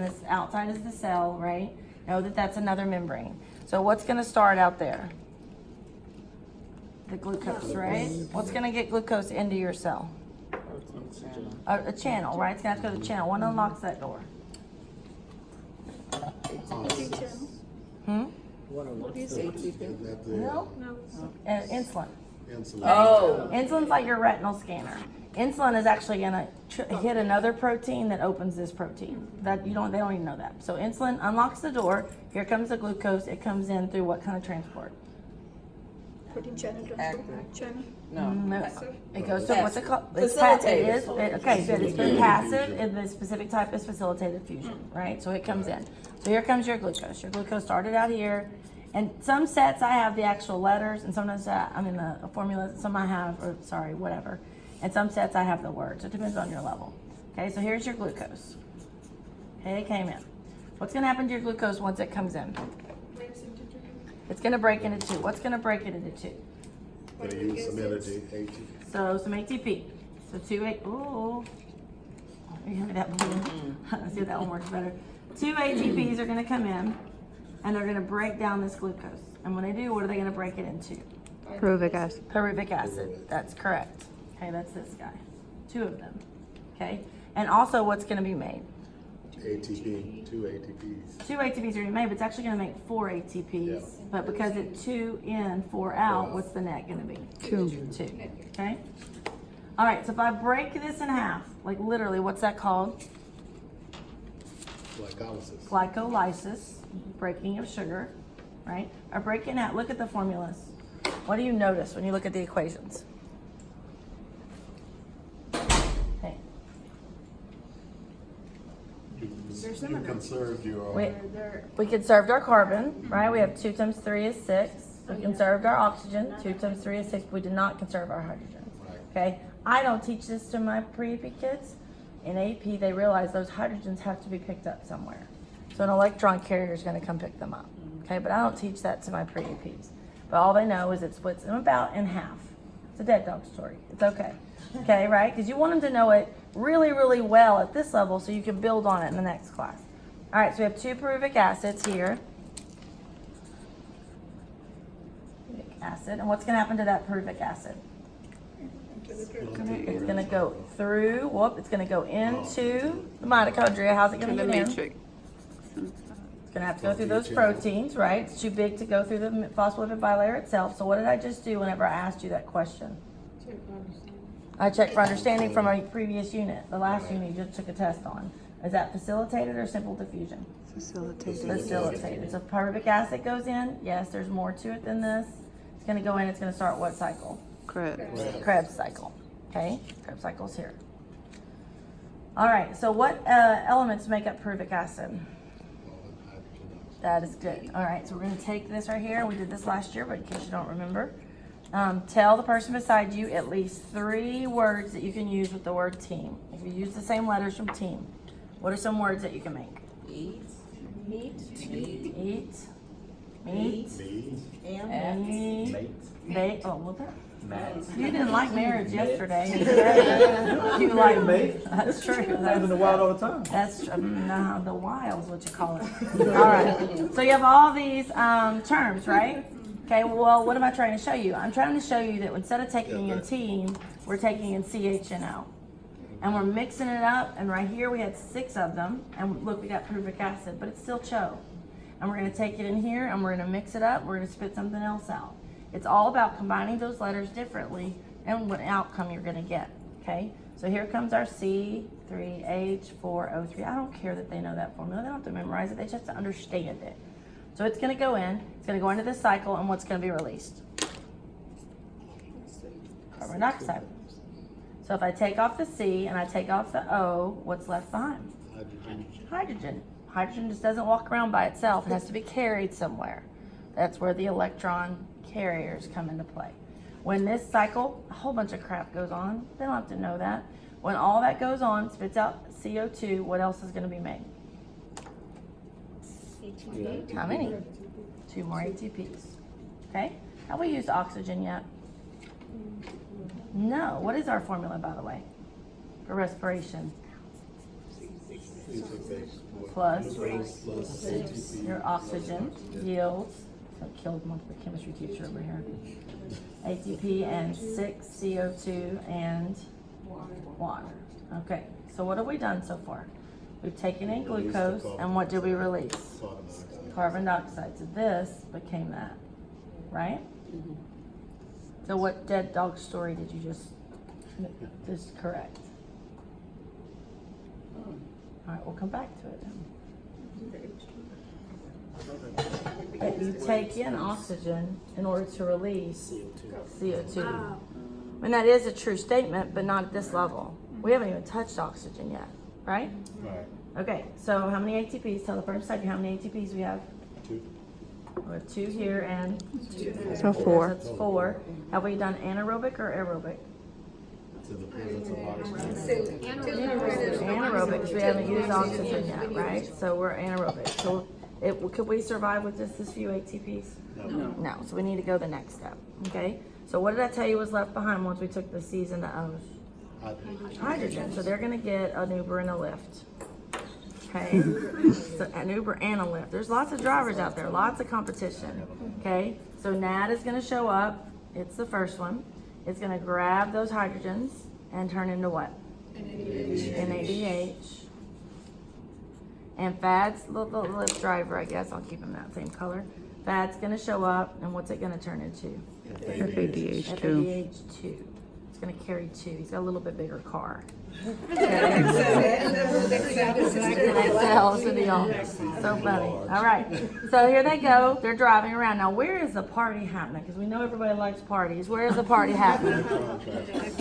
this outside is the cell, right? Know that that's another membrane. So what's going to start out there? The glucose, right? What's going to get glucose into your cell? A channel, right? It's going to have to go to the channel. What unlocks that door? What is it? No. Insulin. Insulin. Oh. Insulin's like your retinal scanner. Insulin is actually going to hit another protein that opens this protein. That they don't even know that. So insulin unlocks the door. Here comes the glucose. It comes in through what kind of transport? Protein channel Active. channel. No. It goes to what's it called? Facilitated. Okay, good. It's been passive, and the specific type is facilitated fusion, right? So it comes in. So here comes your glucose. Your glucose started out here, and some sets I have the actual letters, and sometimes the formula. Some I have, whatever. And some sets I have the words. It depends on your level. Okay, so here's your glucose. Okay, it came in. What's going to happen to your glucose once it comes in? It's going to break into two. What's going to break it into two? Gonna use some energy, ATP. So some ATP. So ooh. You have that balloon. Let's see if that one works better. 2 ATPs are going to come in, and they're going to break down this glucose. And when they do, what are they going to break it into? Pyruvic acid. Pyruvic acid. That's correct. Okay, that's this guy. 2 of them. Okay, and also what's going to be made? ATP, 2 ATPs. 2 ATPs are going to be made, but it's actually going to make 4 ATPs. Yeah. But because it's 2 in, 4 out, what's the net going to be? 2. 2. Okay. All right. So if I break this in half, like literally, what's that called? Glycolysis. Glycolysis, breaking of sugar, right? Or breaking out. Look at the formulas. What do you notice when you look at the equations? Okay. You conserved your. We conserved our carbon, right? We have 2 times 3 is 6. We conserved our oxygen. 2 times 3 is 6. We did not conserve our hydrogen. Right. Okay. I don't teach this to my pre-AP kids. In AP, they realize those hydrogens have to be picked up somewhere. So an electron carrier is going to come pick them up. Okay, but I don't teach that to my pre-APs. But all they know is it splits them about in half. It's a dead dog story. It's okay. Okay, right? Because you want them to know it really, really well at this level so you can build on it in the next class. All right, so we have 2 pyruvic acids here. Pyruvic acid. And what's going to happen to that pyruvic acid? It's going to go through, it's going to go into the mitochondria. How's it going to get in? It's going to have to go through those proteins, right? It's too big to go through the phospholipid bilayer itself. So what did I just do whenever I asked you that question? I checked for understanding from a previous unit. The last unit you just took a test on. Is that facilitated or simple diffusion? Facilitated. Facilitated. So if pyruvic acid goes in, yes, there's more to it than this. It's going to go in, it's going to start what cycle? Krebs cycle. Okay, Krebs cycle's here. All right, so what elements make up pyruvic acid? That is good. All right, so we're going to take this right here. We did this last year, but in case you don't remember, tell the person beside you at least 3 words that you can use with the word team. If you use the same letters from team, what are some words that you can make? Eat. Eat. Meat. Oh, well, you didn't like marriage yesterday. You like That's true. Live in the wild all the time. That's no, the wild is what you call it. All right. So you have all these terms, right? Okay. Well, what am I trying to show you? I'm trying to show you that instead of taking in team, we're taking in CHNO, and we're mixing it up. And right here we had 6 of them, and look, we got pyruvic acid, but it's still CHO. And we're going to take it in here, and we're going to mix it up. We're going to spit something else out. It's all about combining those letters differently and what outcome you're going to get, okay? So here comes our C3H4O3. I don't care that they know that formula. They don't have to memorize it. They just have to understand it. So it's going to go in. It's going to go into this cycle, and what's going to be released? Carbon dioxide. So if I take off the C and I take off the O, what's left behind? Hydrogen. Hydrogen just doesn't walk around by itself. It has to be carried somewhere. That's where the electron carriers come into play. When this cycle, a whole bunch of crap goes on. They don't have to know that. When all that goes on, spits out CO2, what else is going to be made? How many? 2 more ATPs. Okay? Have we used oxygen yet? No. What is our formula, by the way, for respiration? You take that Plus plus ATP. your oxygen yields. I killed my chemistry teacher over here. ATP and 6 CO2 and water. Okay, so what have we done so far? We've taken in glucose, and what did we release? Carbon dioxide. Carbon dioxide. So this became that, right? So what dead dog story did you just correct? All right, we'll come back to it then. That you take in oxygen in order to release CO2. And that is a true statement, but not at this level. We haven't even touched oxygen yet, right? Right. Okay, so how many ATPs? Tell the person beside you how many ATPs we have. 2. We have 2 here and So 4. that's 4. Have we done anaerobic or aerobic? It's in the presence of oxygen. Anaerobic, because we haven't used oxygen yet, right? So we're anaerobic. So could we survive with just this few ATPs? No. No, so we need to go the next step, okay? So what did I tell you was left behind once we took the C's and the O's? Hydrogen. So they're gonna get an Uber and a Lyft. Okay? So an Uber and a Lyft. There's lots of drivers out there, lots of competition. Okay? So NAD is gonna show up. It's the first one. It's gonna grab those hydrogens and turn into what? NADH. And FAD's the Lyft driver, I guess. I'll keep him that same color. FAD's gonna show up, and what's it gonna turn into? FADH2. FADH2. It's gonna carry 2. He's got a little bit bigger car. So funny. All right. So here they go. They're driving around. Now, where is the party happening? Because we know everybody likes parties. Where is the party happening?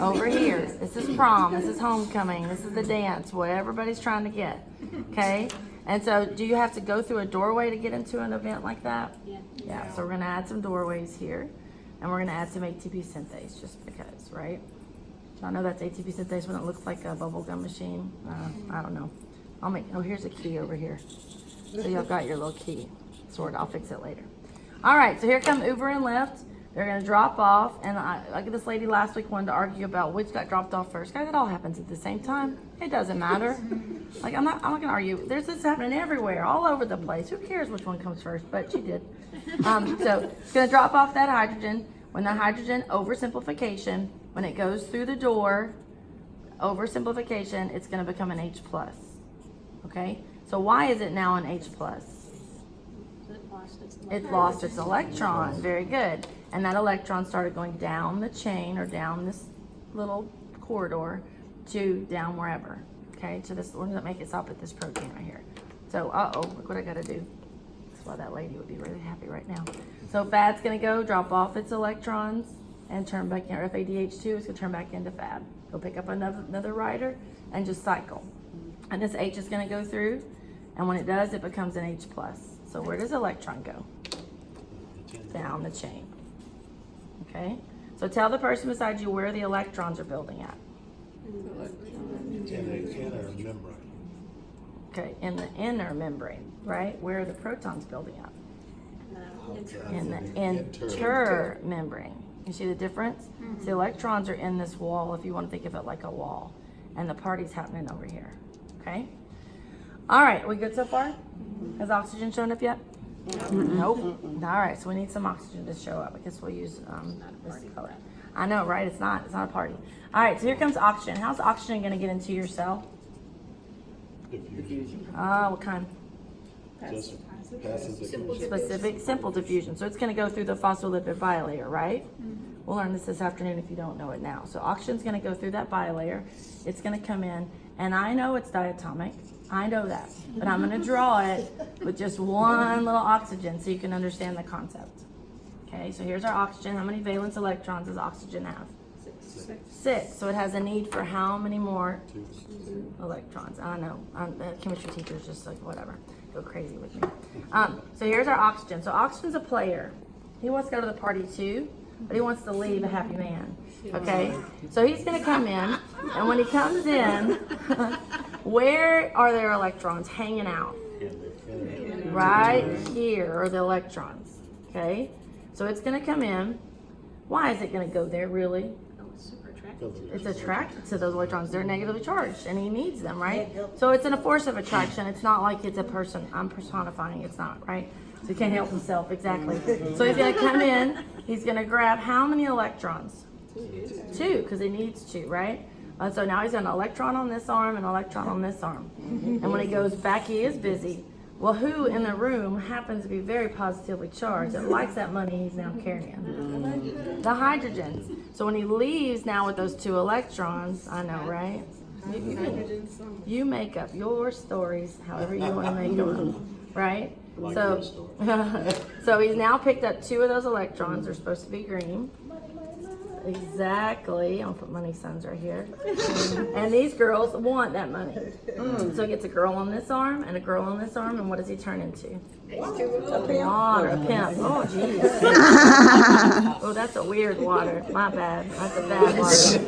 Over here. This is prom. This is homecoming. This is the dance. What everybody's trying to get. Okay? And so, do you have to go through a doorway to get into an event like that? Yeah. So we're going to add some doorways here. And we're going to add some ATP synthase just because, right? I know that's ATP synthase when it looks like a bubble gum machine. I don't know. Here's a key over here. So y'all got your little key. Sort of, I'll fix it later. All right, so here come Uber and Lyft. They're gonna drop off, and like this lady last week wanted to argue about which got dropped off first. Guys, it all happens at the same time. It doesn't matter. Like I'm not gonna argue. There's this happening everywhere, all over the place. Who cares which one comes first? But she did. So it's gonna drop off that hydrogen. When the hydrogen oversimplification, when it goes through the door, oversimplification, it's gonna become an H plus. Okay? So why is it now an H plus? It lost its electron. Very good. And that electron started going down the chain or down this little corridor to down wherever. Okay, to this, we're gonna make it stop at this protein right here. So, look what I gotta do. That's why that lady would be really happy right now. So FAD's gonna go drop off its electrons and turn back in, or FADH2 is gonna turn back into FAD. Go pick up another rider and just cycle. And this H is gonna go through, and when it does, it becomes an H plus. So where does electron go? Down the chain. Okay? So tell the person beside you where the electrons are building at. Inner membrane. Okay, in the inner membrane, right? Where are the protons building up? In the inter membrane. You see the difference? The electrons are in this wall, if you want to think of it like a wall. And the party's happening over here. Okay? All right, we good so far? Has oxygen shown up yet? Nope. All right, so we need some oxygen to show up. I guess we'll use this color. I know, right? It's not a party. All right, so here comes oxygen. How's oxygen going to get into your cell? Diffusion. What kind? Just passive diffusion. Specific simple diffusion. So it's going to go through the phospholipid bilayer, right? We'll learn this afternoon if you don't know it now. So oxygen's going to go through that bilayer. It's going to come in, and I know it's diatomic. I know that, but I'm going to draw it with just one little oxygen so you can understand the concept. Okay, so here's our oxygen. How many valence electrons does oxygen have? 6. So it has a need for how many more 2. electrons? I don't know. The chemistry teacher is just like, whatever. Go crazy with me. So here's our oxygen. So oxygen's a player. He wants to go to the party too, but he wants to leave a happy man. Okay? So he's going to come in, and when he comes in, where are their electrons hanging out? Right here are the electrons. Okay? So it's going to come in. Why is it going to go there, really? it's attracted to those electrons. They're negatively charged, and he needs them, right? So it's in a force of attraction. It's not like it's a person. I'm personifying. It's not, right? So he can't help himself, exactly. So he's gonna come in. He's gonna grab how many electrons? 2, because he needs 2, right? So now he's got an electron on this arm and an electron on this arm. And when he goes back, he is busy. Well, who in the room happens to be very positively charged that likes that money he's now carrying? The hydrogens. So when he leaves now with those 2 electrons, I know, right? You make up your stories however you want to make them, right? Like So, your story. so he's now picked up 2 of those electrons. They're supposed to be green. Exactly. I'll put money signs right here. And these girls want that money. So he gets a girl on this arm and a girl on this arm, and what does he turn into? Water, a pimp. Oh, jeez. Oh, that's a weird water. My bad. That's a bad water.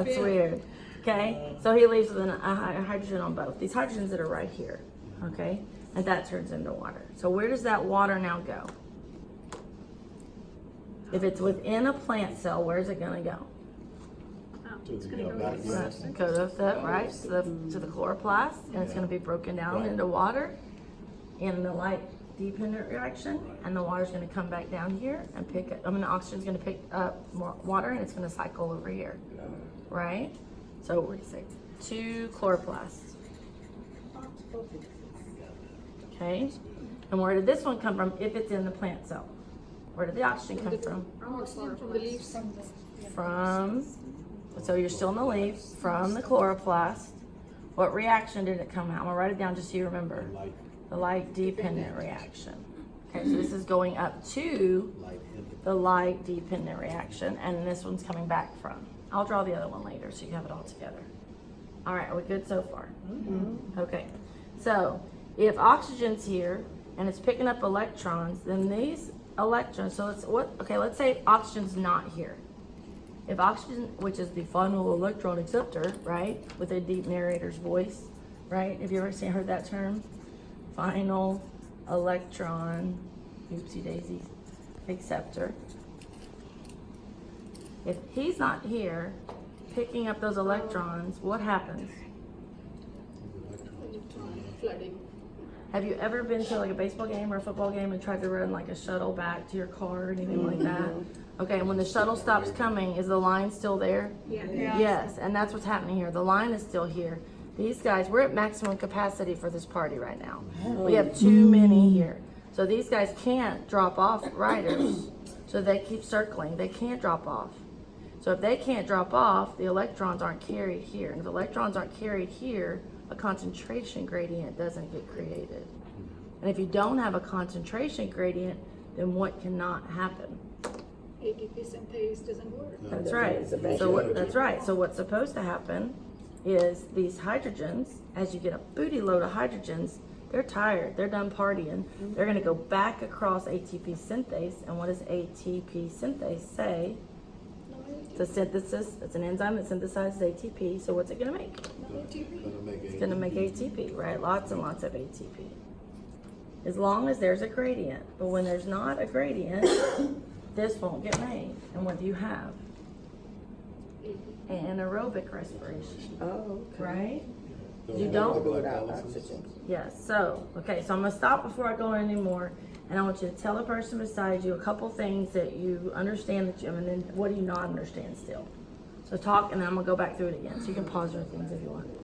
That's weird. Okay, so he leaves with a hydrogen on both. These hydrogens that are right here. Okay, and that turns into water. So where does that water now go? If it's within a plant cell, where's it gonna go? To the back end. Go to the right to the chloroplast, and it's gonna be broken down into water in the light dependent reaction, and the water's gonna come back down here and pick up. The oxygen's gonna pick up more water, and it's gonna cycle over here, right? So what do you say? 2 chloroplasts. Okay, and where did this one come from? If it's in the plant cell, where did the oxygen come from? From the leaves. From, so you're still in the leaf, from the chloroplast. What reaction did it come out? I'm gonna write it down just so you remember. The light dependent reaction. Okay, so this is going up to the light dependent reaction, and this one's coming back from. I'll draw the other one later so you have it all together. All right, are we good so far? Okay, so if oxygen's here and it's picking up electrons, then these electrons, so let's say oxygen's not here. If oxygen, which is the final electron acceptor, right, with a deep narrator's voice, right? Have you ever heard that term? Final electron, oopsie daisy, acceptor. If he's not here picking up those electrons, what happens? Flooding. Have you ever been to like a baseball game or a football game and tried to run like a shuttle back to your car or anything like that? Okay, and when the shuttle stops coming, is the line still there? Yeah. Yes, and that's what's happening here. The line is still here. These guys, we're at maximum capacity for this party right now. We have too many here. So these guys can't drop off riders. So they keep circling. They can't drop off. So if they can't drop off, the electrons aren't carried here. And if the electrons aren't carried here, a concentration gradient doesn't get created. And if you don't have a concentration gradient, then what cannot happen? ATP synthase doesn't work. That's right. That's right. So what's supposed to happen is these hydrogens, as you get a booty load of hydrogens, they're tired. They're done partying. They're going to go back across ATP synthase. And what does ATP synthase say? It's a synthesis. It's an enzyme that synthesizes ATP. So what's it going to make? It's going to make ATP, right? Lots and lots of ATP. As long as there's a gradient. But when there's not a gradient, this won't get made. And what do you have? Anaerobic respiration. Oh, okay. Right? Don't You have don't? like Without glycolysis? oxygen. Yes. So, okay. So I'm going to stop before I go anymore. And I want you to tell the person beside you a couple things that you understand that and then what do you not understand still? So talk, and then I'm going to go back through it again. So you can pause your things if you want.